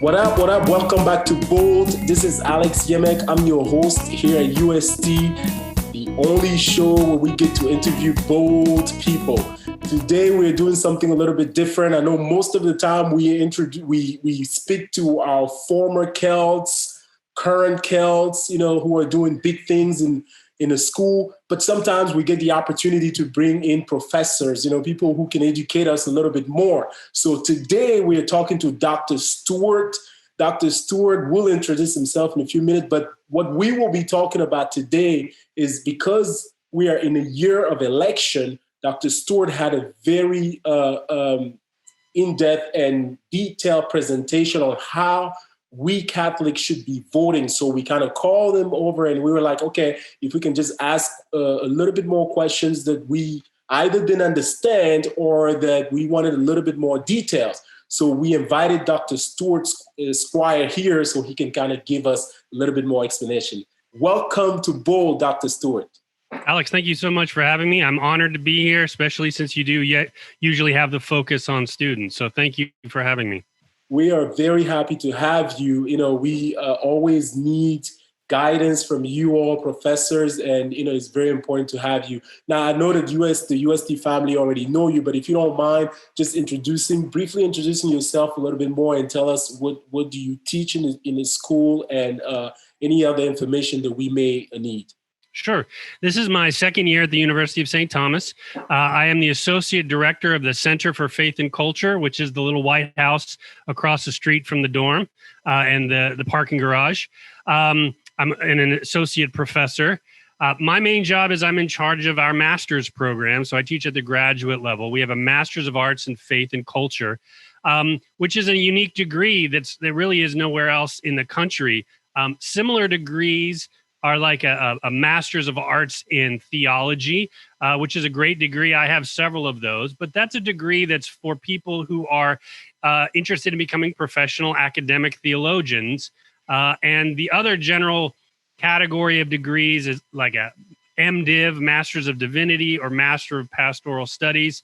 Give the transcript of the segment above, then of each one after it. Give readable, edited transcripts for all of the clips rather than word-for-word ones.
What up? What up? Welcome back to Bold. This is Alex Yemeck. I'm your host here at UST, the only show where we get to interview bold people. Today we're doing something a little bit different. I know most of the time we speak to our former Celts, current Celts, who are doing big things in a school, but sometimes we get the opportunity to bring in professors, people who can educate us a little bit more. So today we are talking to Dr. Stuart. Dr. Stuart will introduce himself in a few minutes, but what we will be talking about today is because we are in a year of election, Dr. Stuart had a very in-depth and detailed presentation on how we Catholics should be voting. So we kind of called him over and we were like, okay, if we can just ask a little bit more questions that we either didn't understand or that we wanted a little bit more details. So we invited Dr. Stuart Squires here so he can kind of give us a little bit more explanation. Welcome to Bold, Dr. Stuart. Alex, thank you so much for having me. I'm honored to be here, especially since you do usually have the focus on students. So thank you for having me. We are very happy to have you. We always need guidance from you all professors, and it's very important to have you. Now, I know that the UST family already know you, but if you don't mind just briefly introducing yourself a little bit more and tell us what do you teach in the school and any other information that we may need. Sure. This is my second year at the University of St. Thomas. I am the Associate Director of the Center for Faith and Culture, which is the little White House across the street from the dorm and the parking garage. I'm an Associate Professor. My main job is I'm in charge of our master's program, so I teach at the graduate level. We have a Master's of Arts in Faith and Culture, which is a unique degree that really is nowhere else in the country. Similar degrees are like a Master's of Arts in Theology, which is a great degree. I have several of those, but that's a degree that's for people who are interested in becoming professional academic theologians. And the other general category of degrees is like a MDiv, Master's of Divinity, or Master of Pastoral Studies.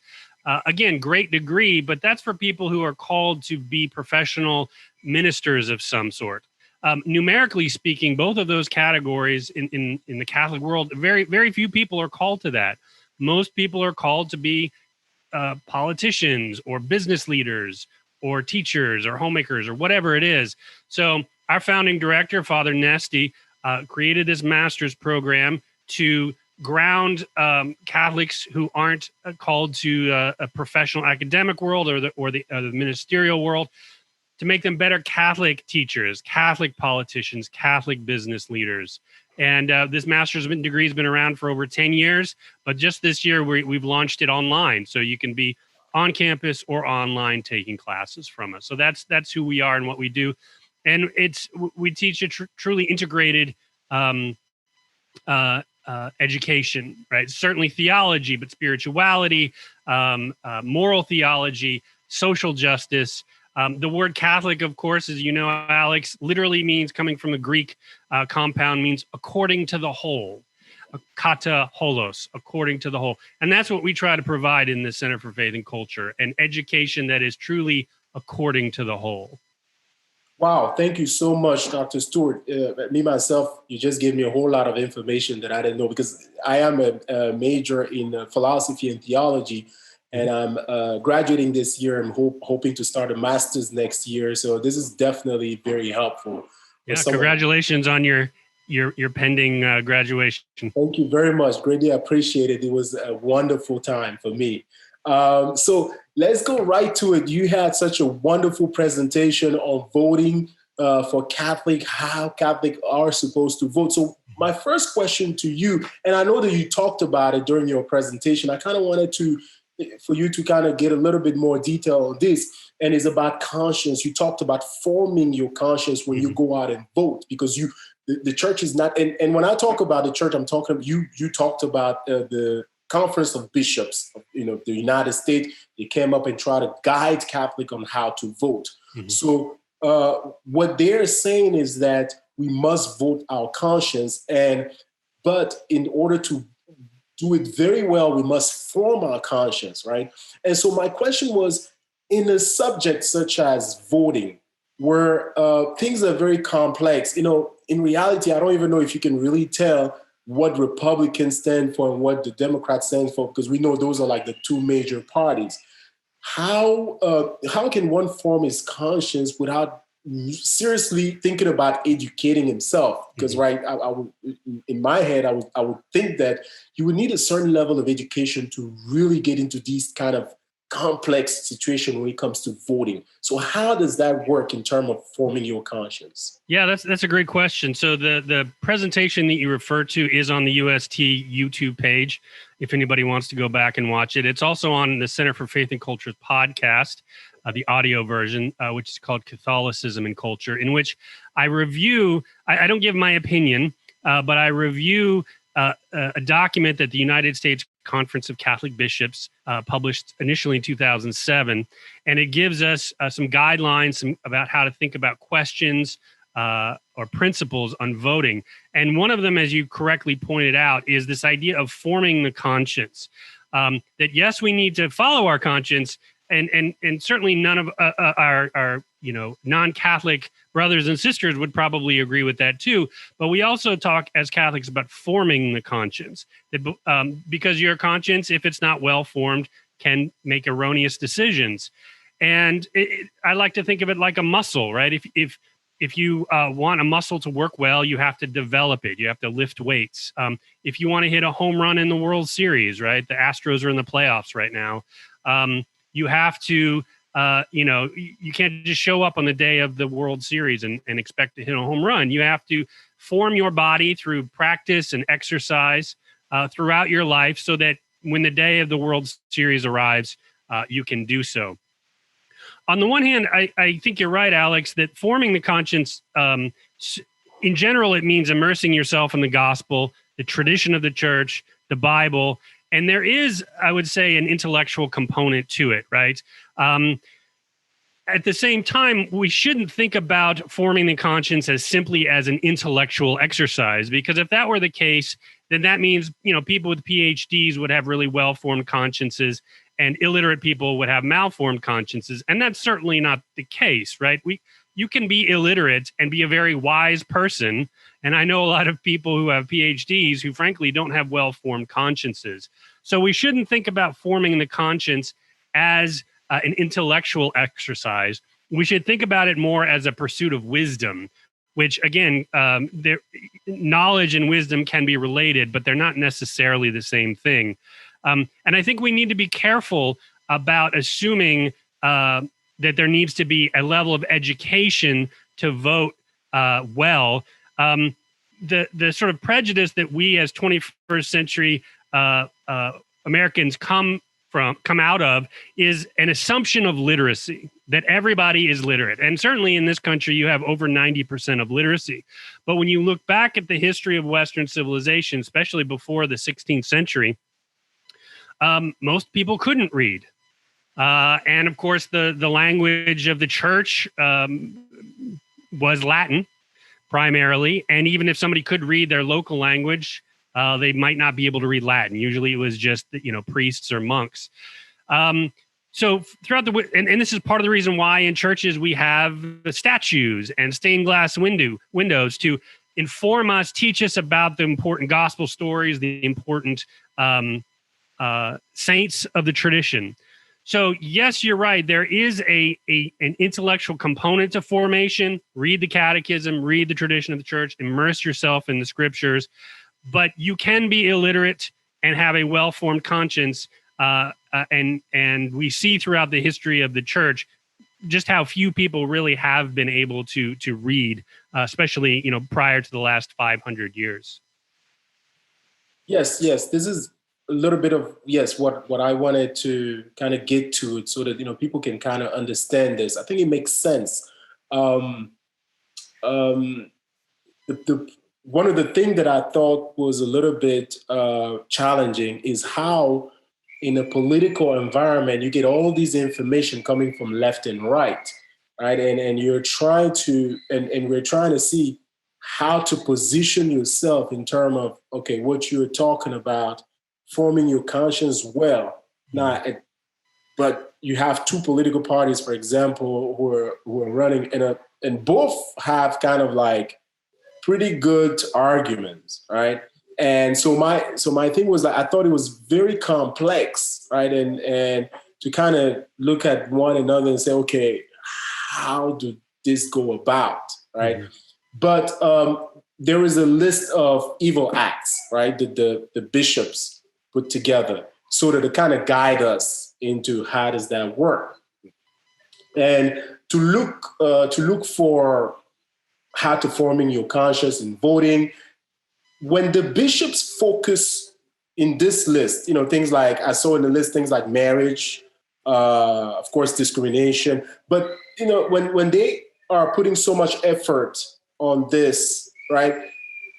Again, great degree, but that's for people who are called to be professional ministers of some sort. Numerically speaking, both of those categories in the Catholic world, very, very few people are called to that. Most people are called to be politicians or business leaders or teachers or homemakers or whatever it is. So our founding director, Father Nesti, created this master's program to ground Catholics who aren't called to a professional academic world or the ministerial world, to make them better Catholic teachers, Catholic politicians, Catholic business leaders. And this master's degree has been around for over 10 years, but just this year we've launched it online. So you can be on campus or online taking classes from us. So that's who we are and what we do. And we teach a truly integrated education, right? Certainly theology, but spirituality, moral theology, social justice. The word Catholic, of course, as you know, Alex, literally means, coming from the Greek compound, means according to the whole, kata holos, according to the whole. And that's what we try to provide in the Center for Faith and Culture, an education that is truly according to the whole. Wow, thank you so much, Dr. Stuart. Me, myself, you just gave me a whole lot of information that I didn't know, because I am a major in philosophy and theology. And I'm graduating this year. I'm hoping to start a master's next year. So this is definitely very helpful. Yeah, congratulations on your pending graduation. Thank you very much. Greatly appreciate it. It was a wonderful time for me. So let's go right to it. You had such a wonderful presentation on voting for Catholic, how Catholics are supposed to vote. So my first question to you, and I know that you talked about it during your presentation, I kind of wanted for you to kind of get a little bit more detail on this, and it's about conscience. You talked about forming your conscience when you go out and vote, because the church is not, and when I talk about the church, I'm talking, you talked about the Conference of Bishops, the United States. They came up and tried to guide Catholic on how to vote. Mm-hmm. So what they're saying is that we must vote our conscience, but in order to do it very well, we must form our conscience, right? And so my question was, in a subject such as voting, where things are very complex. In reality, I don't even know if you can really tell what Republicans stand for and what the Democrats stand for, because we know those are like the two major parties. How can one form his conscience without seriously thinking about educating himself? Because I would, in my head, I would think that you would need a certain level of education to really get into these kind of complex situation when it comes to voting. So how does that work in terms of forming your conscience? Yeah, that's a great question. So the presentation that you refer to is on the UST YouTube page, if anybody wants to go back and watch it. It's also on the Center for Faith and Culture's podcast, the audio version, which is called Catholicism and Culture, in which I review, I don't give my opinion, but I review a document that the United States Conference of Catholic Bishops published initially in 2007. And it gives us some guidelines about how to think about questions or principles on voting. And one of them, as you correctly pointed out, is this idea of forming the conscience. That yes, we need to follow our conscience, and certainly none of our non-Catholic brothers and sisters would probably agree with that too. But we also talk as Catholics about forming the conscience, that because your conscience, if it's not well formed, can make erroneous decisions. And I like to think of it like a muscle, right? If you want a muscle to work well, you have to develop it. You have to lift weights. If you want to hit a home run in the World Series, right? The Astros are in the playoffs right now. You have to, you can't just show up on the day of the World Series and expect to hit a home run. You have to form your body through practice and exercise throughout your life so that when the day of the World Series arrives, you can do so. On the one hand, I think you're right, Alex, that forming the conscience, in general, it means immersing yourself in the gospel, the tradition of the church, the Bible. And there is, I would say, an intellectual component to it, right? At the same time, we shouldn't think about forming the conscience as simply as an intellectual exercise, because if that were the case, then that means, people with PhDs would have really well-formed consciences and illiterate people would have malformed consciences. And that's certainly not the case, right? You can be illiterate and be a very wise person. And I know a lot of people who have PhDs who frankly don't have well-formed consciences. So we shouldn't think about forming the conscience as an intellectual exercise. We should think about it more as a pursuit of wisdom, which again, knowledge and wisdom can be related, but they're not necessarily the same thing. And I think we need to be careful about assuming that there needs to be a level of education to vote well. The sort of prejudice that we as 21st century Americans come out of is an assumption of literacy, that everybody is literate. And certainly in this country, you have over 90% of literacy. But when you look back at the history of Western civilization, especially before the 16th century, most people couldn't read. And of course, the language of the church was Latin primarily. And even if somebody could read their local language, they might not be able to read Latin. Usually it was just, priests or monks. So throughout and this is part of the reason why in churches we have the statues and stained glass windows to inform us, teach us about the important gospel stories, the important saints of the tradition. So yes, you're right. There is an intellectual component to formation. Read the catechism, read the tradition of the church, immerse yourself in the scriptures. But you can be illiterate and have a well-formed conscience. And we see throughout the history of the church just how few people really have been able to read, especially prior to the last 500 years. Yes. This is a little bit of what I wanted to kind of get to it so that people can kind of understand this. I think it makes sense. One of the things that I thought was a little bit challenging is how in a political environment, you get all these information coming from left and right? And you're trying to, and we're trying to see how to position yourself in terms of, okay, what you're talking about, forming your conscience well. Now, but you have two political parties, for example, who are running, and both have kind of like pretty good arguments, right? And so my thing was that I thought it was very complex, right? And to kind of look at one another and say, okay, how do this go about, right? Mm-hmm. But there is a list of evil acts, right? The bishops put together so that to kind of guide us into how does that work, and to look for how to forming your conscience in voting. When the bishops focus in this list, things like I saw in the list, things like marriage, of course, discrimination. But when they are putting so much effort on this, right?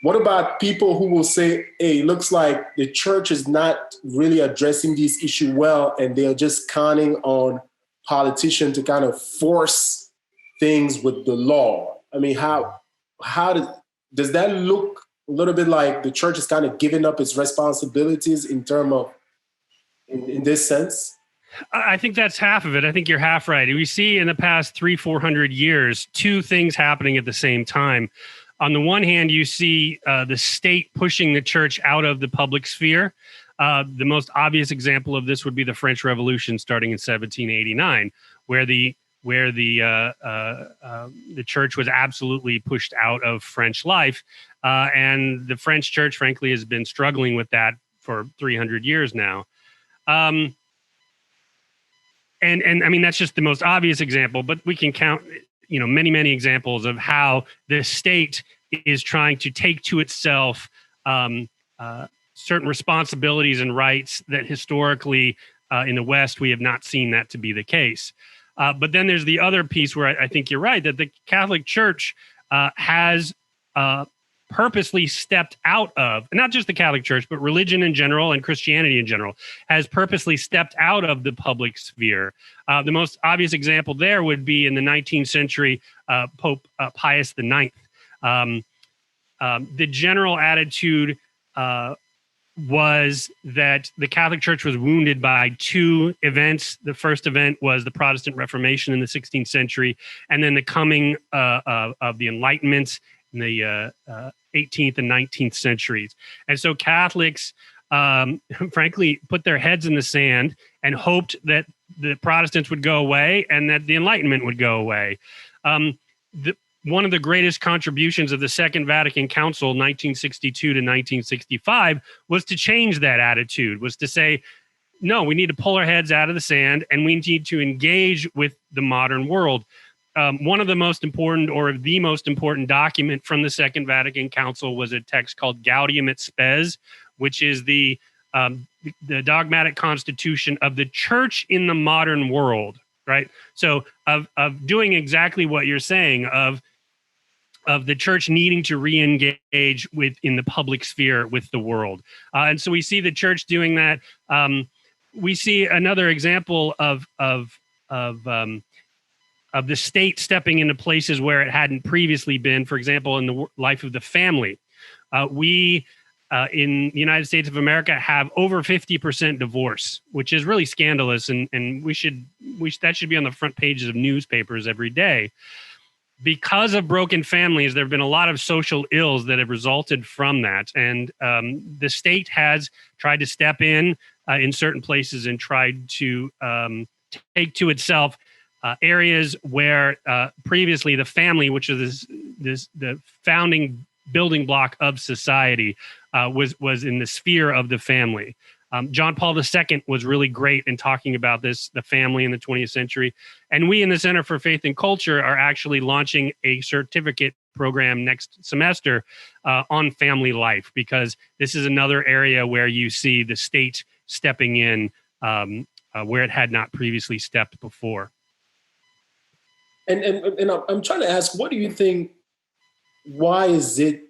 What about people who will say, hey, it looks like the church is not really addressing this issue well, and they're just counting on politicians to kind of force things with the law? I mean, how does that look a little bit like the church is kind of giving up its responsibilities in terms of, in this sense? I think that's half of it. I think you're half right. We see in the past 300-400 years, two things happening at the same time. On the one hand, you see the state pushing the church out of the public sphere. The most obvious example of this would be the French Revolution starting in 1789, where the church was absolutely pushed out of French life. And the French church, frankly, has been struggling with that for 300 years now. And I mean, that's just the most obvious example, but we can count, many, many examples of how the state is trying to take to itself certain responsibilities and rights that historically in the West, we have not seen that to be the case. But then there's the other piece where I think you're right, that the Catholic Church has purposely stepped out of, not just the Catholic Church, but religion in general and Christianity in general, has purposely stepped out of the public sphere. The most obvious example there would be in the 19th century, Pope Pius IX. The general attitude was that the Catholic Church was wounded by two events. The first event was the Protestant Reformation in the 16th century, and then the coming of the Enlightenment in the 18th and 19th centuries. And so Catholics, frankly, put their heads in the sand and hoped that the Protestants would go away and that the Enlightenment would go away. One of the greatest contributions of the Second Vatican Council, 1962 to 1965, was to change that attitude, was to say, no, we need to pull our heads out of the sand and we need to engage with the modern world. One of the most important, or the most important document from the Second Vatican Council was a text called Gaudium et Spes, which is the dogmatic constitution of the church in the modern world, right? So of doing exactly what you're saying, of the church needing to re-engage in the public sphere with the world. And so we see the church doing that. We see another example of the state stepping into places where it hadn't previously been. For example, in the life of the family, we in the United States of America have over 50% divorce, which is really scandalous, and that should be on the front pages of newspapers every day. Because of broken families, there have been a lot of social ills that have resulted from that, and the state has tried to step in certain places and tried to take to itself areas where previously the family, which is the founding building block of society, was in the sphere of the family. John Paul II was really great in talking about this, the family in the 20th century. And we in the Center for Faith and Culture are actually launching a certificate program next semester on family life, because this is another area where you see the state stepping in where it had not previously stepped before. And I'm trying to ask, what do you think, why is it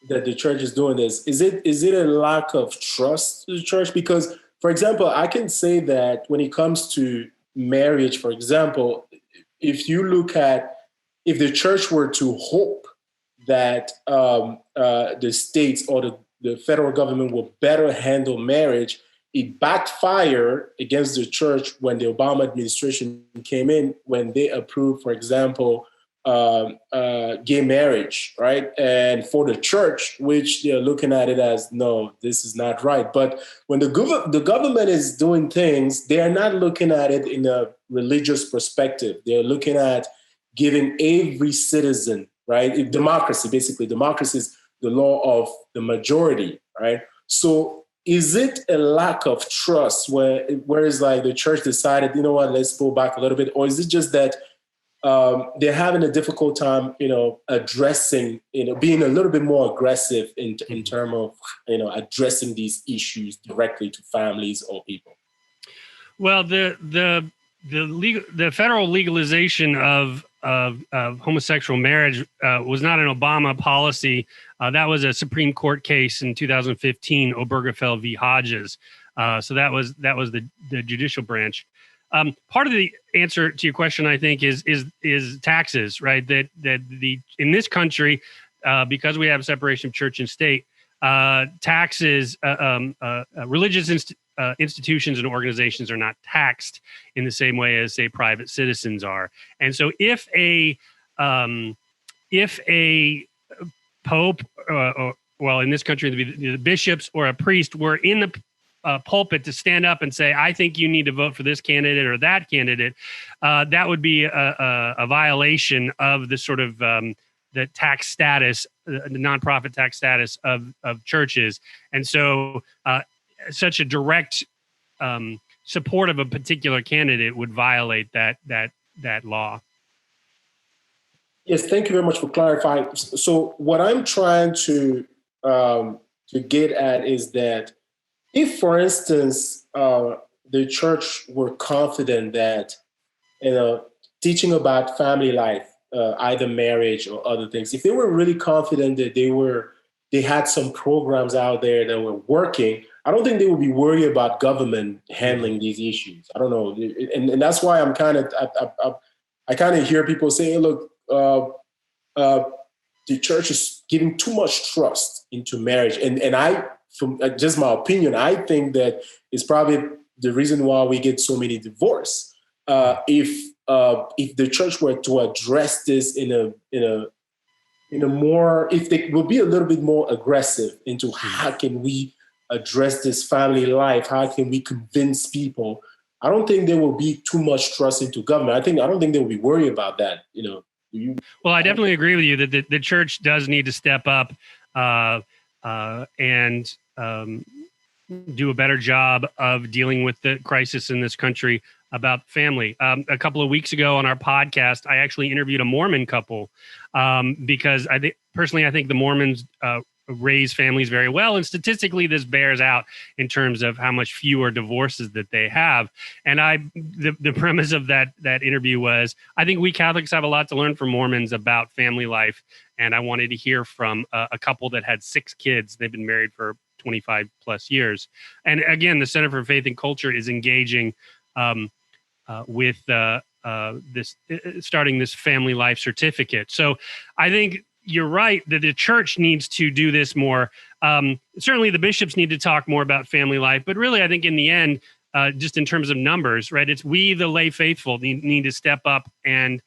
that the church is doing this? Is it a lack of trust in the church? Because, for example, I can say that when it comes to marriage, for example, if you look at, if the church were to hope that the states or the federal government will better handle marriage, it backfired against the church when the Obama administration came in, when they approved, for example, gay marriage, right? And for the church, which they're looking at it as, no, this is not right. But when the government is doing things, they are not looking at it in a religious perspective. They're looking at giving every citizen, right? Democracy, basically. Democracy is the law of the majority, right? So is it a lack of trust where it's like the church decided, you know what, let's go back a little bit? Or is it just that they're having a difficult time, addressing, being a little bit more aggressive in terms of, addressing these issues directly to families or people? Well, the federal legalization of homosexual marriage was not an Obama policy. That was a Supreme Court case in 2015, Obergefell v. Hodges. So that was the judicial branch. Part of the answer to your question, I think, is taxes, right? That in this country, because we have separation of church and state, taxes, religious institutions and organizations are not taxed in the same way as, say, private citizens are. And so, if a pope, or in this country, the bishops or a priest were in the pulpit to stand up and say, I think you need to vote for this candidate or that candidate, that would be a violation of the sort of the tax status, the nonprofit tax status of churches. And so such a direct support of a particular candidate would violate that law. Yes, thank you very much for clarifying. So what I'm trying to get at is that if, for instance, the church were confident that, teaching about family life, either marriage or other things, if they were really confident that they had some programs out there that were working, I don't think they would be worried about government handling these issues. I don't know, and that's why I'm I kind of hear people say, hey, look, the church is giving too much trust into marriage, and I. From just my opinion, I think that it's probably the reason why we get so many divorces. If the church were to address this in a more, if they would be a little bit more aggressive into how can we address this family life, how can we convince people, I don't think there will be too much trust into government. I don't think they will be worried about that. Well, I definitely agree with you that the church does need to step up and do a better job of dealing with the crisis in this country about family. A couple of weeks ago on our podcast, I actually interviewed a Mormon couple because I think the Mormons raise families very well, and statistically this bears out in terms of how much fewer divorces that they have. And the premise of that interview was, I think we Catholics have a lot to learn from Mormons about family life, and I wanted to hear from a couple that had 6 kids. They've been married for 25 plus years. And again, the Center for Faith and Culture is engaging with this, starting this family life certificate. So I think you're right that the church needs to do this more. Certainly the bishops need to talk more about family life, but really I think in the end, just in terms of numbers, right, it's we, the lay faithful, need to step up and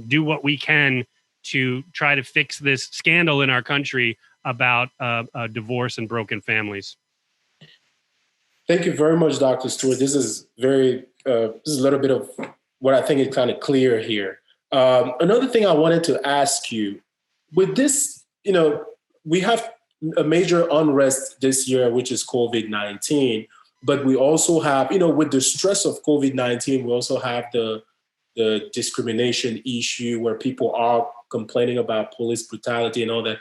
do what we can to try to fix this scandal in our country about divorce and broken families. Thank you very much, Dr. Stuart. This is this is a little bit of what I think is kind of clear here. Another thing I wanted to ask you, with this, we have a major unrest this year, which is COVID-19, but we also have, with the stress of COVID-19, we also have the discrimination issue where people are complaining about police brutality and all that.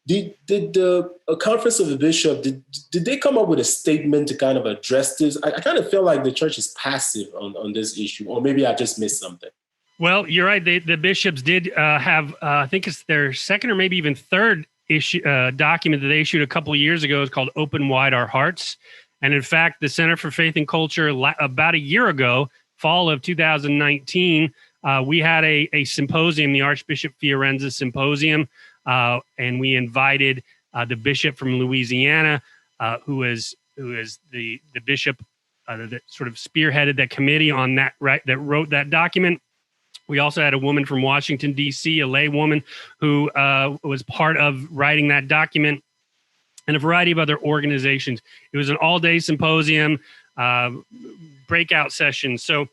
Did the Conference of the Bishop, did they come up with a statement to kind of address this? I kind of feel like the church is passive on this issue, or maybe I just missed something. Well, you're right. The bishops did have, I think it's their second or maybe even third issue document that they issued a couple of years ago. It's called Open Wide Our Hearts. And in fact, the Center for Faith and Culture, about a year ago, fall of 2019, we had a symposium, the Archbishop Fiorenza Symposium, and we invited the bishop from Louisiana, who is who is the bishop that sort of spearheaded that committee on that, right, that wrote that document. We also had a woman from Washington, D.C., a lay woman who was part of writing that document, and a variety of other organizations. It was an all-day symposium, breakout sessions. So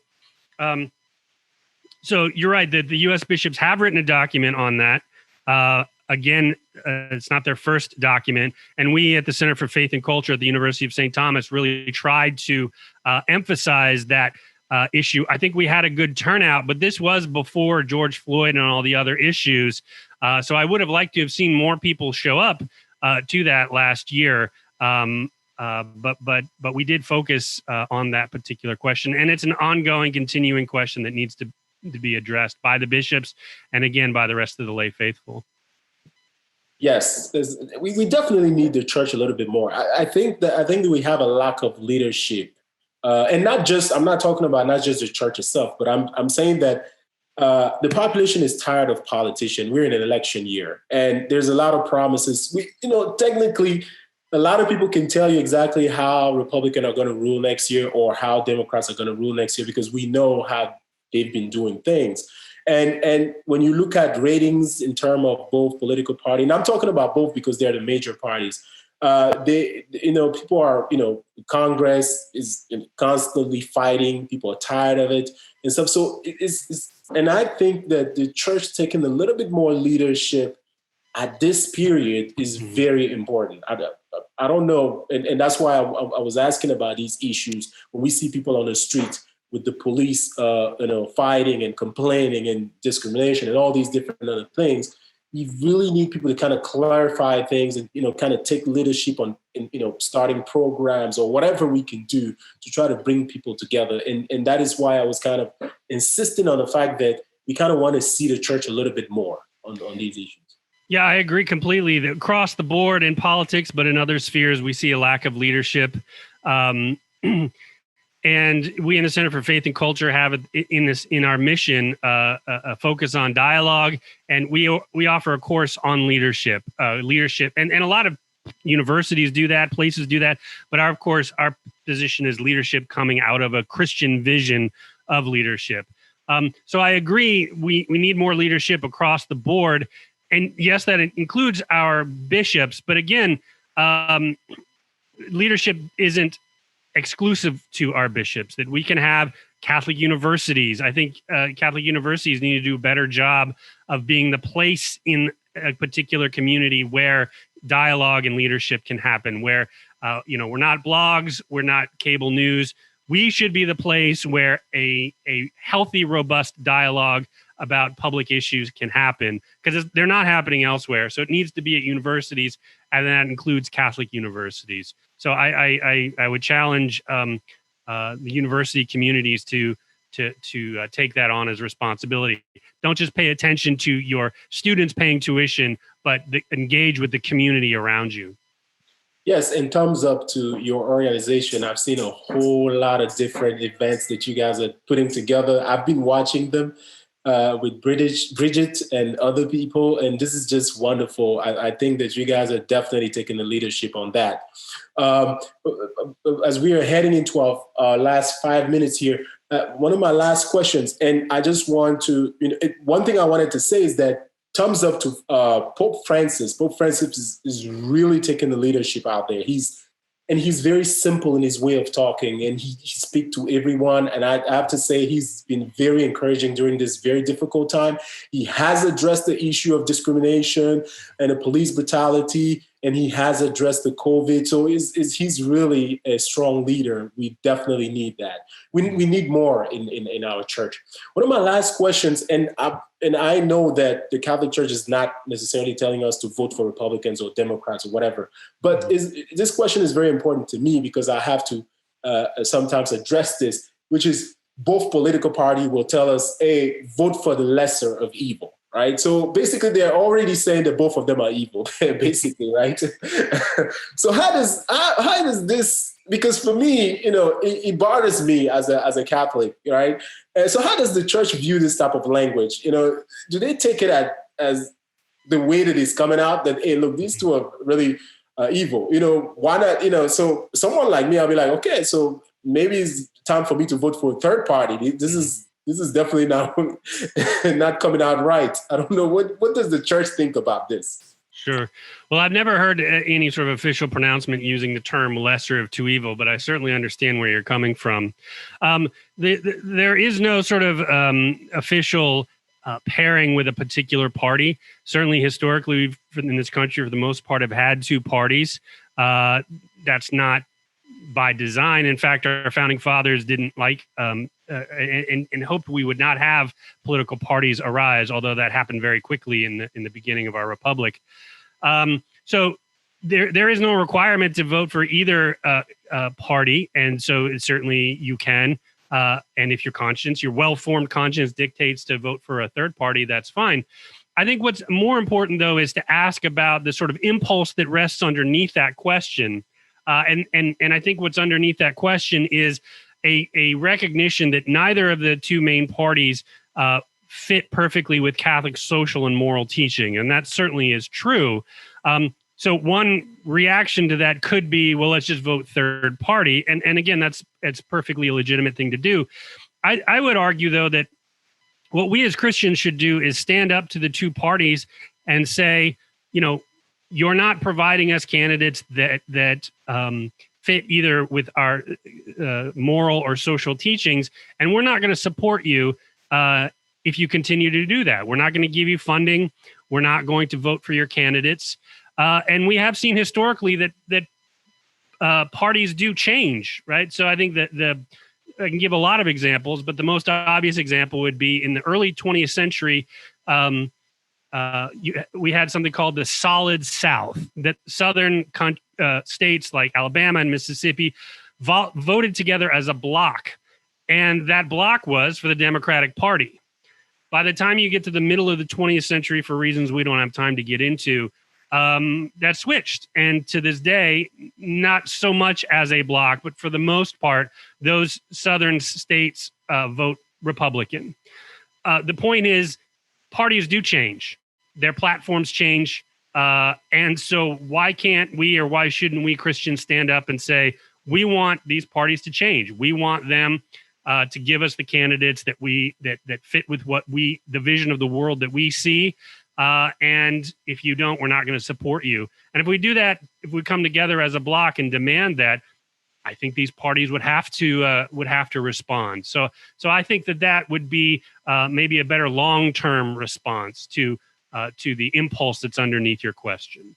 you're right that the U.S. bishops have written a document on that. Again, it's not their first document. And we at the Center for Faith and Culture at the University of St. Thomas really tried to emphasize that issue. I think we had a good turnout, but this was before George Floyd and all the other issues. So I would have liked to have seen more people show up to that last year. But we did focus on that particular question. And it's an ongoing, continuing question that needs to be addressed by the bishops and again by the rest of the lay faithful. Yes, we definitely need the church a little bit more. I think that we have a lack of leadership, and I'm not talking about not just the church itself, but I'm saying that the population is tired of politicians. We're in an election year, and there's a lot of promises. Technically, a lot of people can tell you exactly how Republicans are going to rule next year or how Democrats are going to rule next year because we know how they've been doing things. And when you look at ratings in terms of both political parties, and I'm talking about both because they're the major parties, people are, Congress is constantly fighting. People are tired of it and stuff. So and I think that the church taking a little bit more leadership at this period is very important. I don't know. And that's why I was asking about these issues. When we see people on the street with the police, fighting and complaining and discrimination and all these different other things, you really need people to kind of clarify things and, kind of take leadership on, starting programs or whatever we can do to try to bring people together. And that is why I was kind of insisting on the fact that we kind of want to see the church a little bit more on these issues. Yeah, I agree completely. That across the board in politics, but in other spheres, we see a lack of leadership. And we in the Center for Faith and Culture have in our mission a focus on dialogue, and we offer a course on leadership, and a lot of universities do that, places do that. But our position is leadership coming out of a Christian vision of leadership. So I agree, we need more leadership across the board, and yes, that includes our bishops. But again, leadership isn't exclusive to our bishops, that we can have Catholic universities. I think Catholic universities need to do a better job of being the place in a particular community where dialogue and leadership can happen, where, we're not blogs, we're not cable news. We should be the place where a healthy, robust dialogue about public issues can happen, because they're not happening elsewhere. So it needs to be at universities, and that includes Catholic universities. So I would challenge the university communities to take that on as responsibility. Don't just pay attention to your students paying tuition, but engage with the community around you. Yes, and thumbs up to your organization. I've seen a whole lot of different events that you guys are putting together. I've been watching them with Bridget and other people, and this is just wonderful. I think that you guys are definitely taking the leadership on that. As we are heading into our last 5 minutes here, one of my last questions, and I just want to, one thing I wanted to say is that thumbs up to Pope Francis. Pope Francis is really taking the leadership out there. He's very simple in his way of talking, and he speaks to everyone. And I have to say, he's been very encouraging during this very difficult time. He has addressed the issue of discrimination and the police brutality, and he has addressed the COVID. So he's really a strong leader. We definitely need that. We need more in our church. One of my last questions, and I know that the Catholic Church is not necessarily telling us to vote for Republicans or Democrats or whatever, but this question is very important to me because I have to sometimes address this, which is both political party will tell us, hey, vote for the lesser of evil. Right. So basically, they're already saying that both of them are evil, basically. Right. So how does this, because for me, it bothers me as a Catholic. Right. So how does the church view this type of language? Do they take it as the way that it's coming out that, hey, look, these two are really evil. Why not? So someone like me, I'll be like, okay, so maybe it's time for me to vote for a third party. This is definitely not not coming out right. I don't know what does the church think about this. Sure. Well, I've never heard any sort of official pronouncement using the term lesser of two evil, but I certainly understand where you're coming from. There is no sort of official pairing with a particular party. Certainly, historically, we've in this country, for the most part, have had two parties. That's not by design. In fact, our founding fathers didn't like and hoped we would not have political parties arise, although that happened very quickly in the beginning of our republic. So there is no requirement to vote for either party, and so certainly you can. And if your well-formed conscience dictates to vote for a third party, that's fine. I think what's more important, though, is to ask about the sort of impulse that rests underneath that question. And I think what's underneath that question is a recognition that neither of the two main parties fit perfectly with Catholic social and moral teaching. And that certainly is true. So one reaction to that could be, well, let's just vote third party. And again, that's perfectly a legitimate thing to do. I would argue, though, that what we as Christians should do is stand up to the two parties and say, you're not providing us candidates that fit either with our moral or social teachings, and we're not going to support you if you continue to do that. We're not going to give you funding. We're not going to vote for your candidates. And we have seen historically that parties do change, right? So I think that I can give a lot of examples, but the most obvious example would be in the early 20th century. We had something called the Solid South, that southern states like Alabama and Mississippi voted together as a bloc. And that bloc was for the Democratic Party. By the time you get to the middle of the 20th century, for reasons we don't have time to get into, that switched. And to this day, not so much as a bloc, but for the most part, those southern states vote Republican. The point is, parties do change. Their platforms change. And so why can't we, or why shouldn't we Christians stand up and say, we want these parties to change. We want them to give us the candidates that fit with the vision of the world that we see. And if you don't, we're not going to support you. And if we do that, if we come together as a bloc and demand that, I think these parties would have to respond. So I think that would be maybe a better long-term response to the impulse that's underneath your question.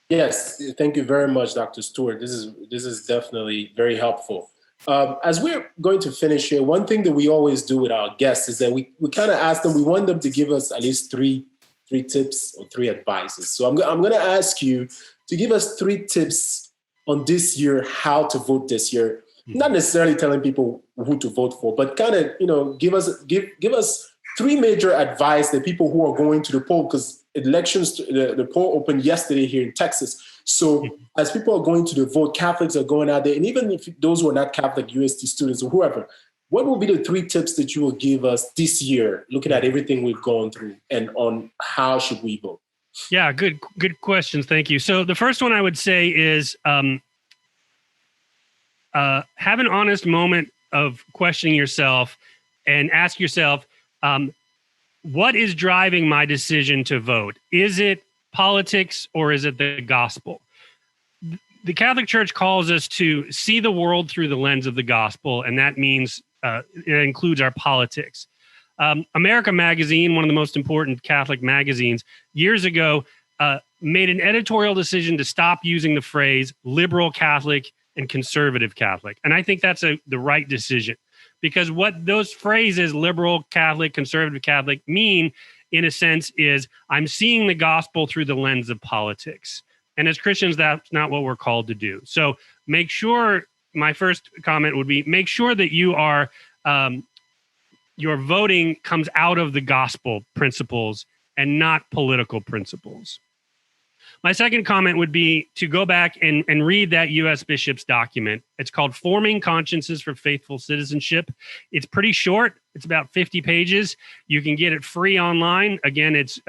Yes, thank you very much, Dr. Stuart. This is definitely very helpful. As we're going to finish here, one thing that we always do with our guests is that we kind of ask them, we want them to give us at least three tips or three advices. So I'm going to ask you to give us 3 tips on this year, how to vote this year. Not necessarily telling people who to vote for, but kind of, give us 3 major advice that people who are going to the poll, because elections, the poll opened yesterday here in Texas. So as people are going to the vote, Catholics are going out there, and even if those who are not Catholic, UST students or whoever, what will be the 3 tips that you will give us this year, looking at everything we've gone through, and on how should we vote? Yeah, good questions. Thank you. So the first one I would say is have an honest moment of questioning yourself and ask yourself, what is driving my decision to vote? Is it politics or is it the gospel? The Catholic Church calls us to see the world through the lens of the gospel, and that means it includes our politics. America Magazine, one of the most important Catholic magazines, years ago made an editorial decision to stop using the phrase liberal Catholic and conservative Catholic. And I think that's the right decision, because what those phrases, liberal Catholic, conservative Catholic, mean, in a sense, is I'm seeing the gospel through the lens of politics. And as Christians, that's not what we're called to do. So make sure, my first comment would be, make sure that you are, your voting comes out of the gospel principles and not political principles. My second comment would be to go back and read that U.S. Bishop's document. It's called Forming Consciences for Faithful Citizenship. It's pretty short. It's about 50 pages. You can get it free online. Again, it's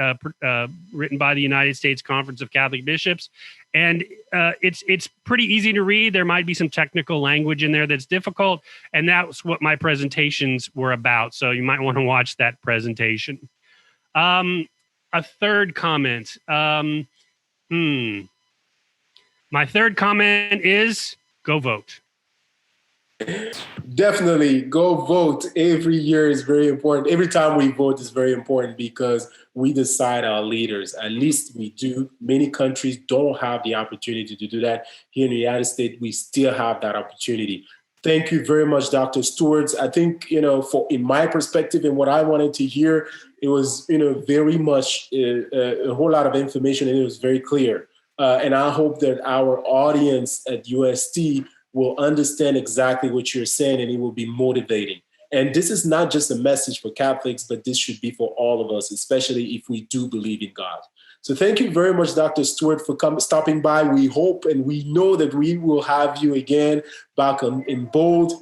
written by the United States Conference of Catholic Bishops. And it's pretty easy to read. There might be some technical language in there that's difficult. And that's what my presentations were about. So you might want to watch that presentation. A third comment. My third comment is go vote. Definitely go vote. Every year is very important. Every time we vote is very important because we decide our leaders. At least we do. Many countries don't have the opportunity to do that. Here in the United States, we still have that opportunity. Thank you very much, Dr. Stewart. I think, in my perspective and what I wanted to hear, it was, very much a whole lot of information, and it was very clear. And I hope that our audience at UST will understand exactly what you're saying, and it will be motivating. And this is not just a message for Catholics, but this should be for all of us, especially if we do believe in God. So thank you very much, Dr. Stewart, for stopping by. We hope and we know that we will have you again back in Bold.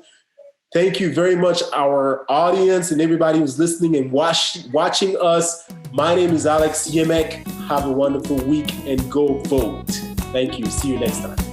Thank you very much, our audience and everybody who's listening and watching us. My name is Alex Yemeck. Have a wonderful week and go vote. Thank you. See you next time.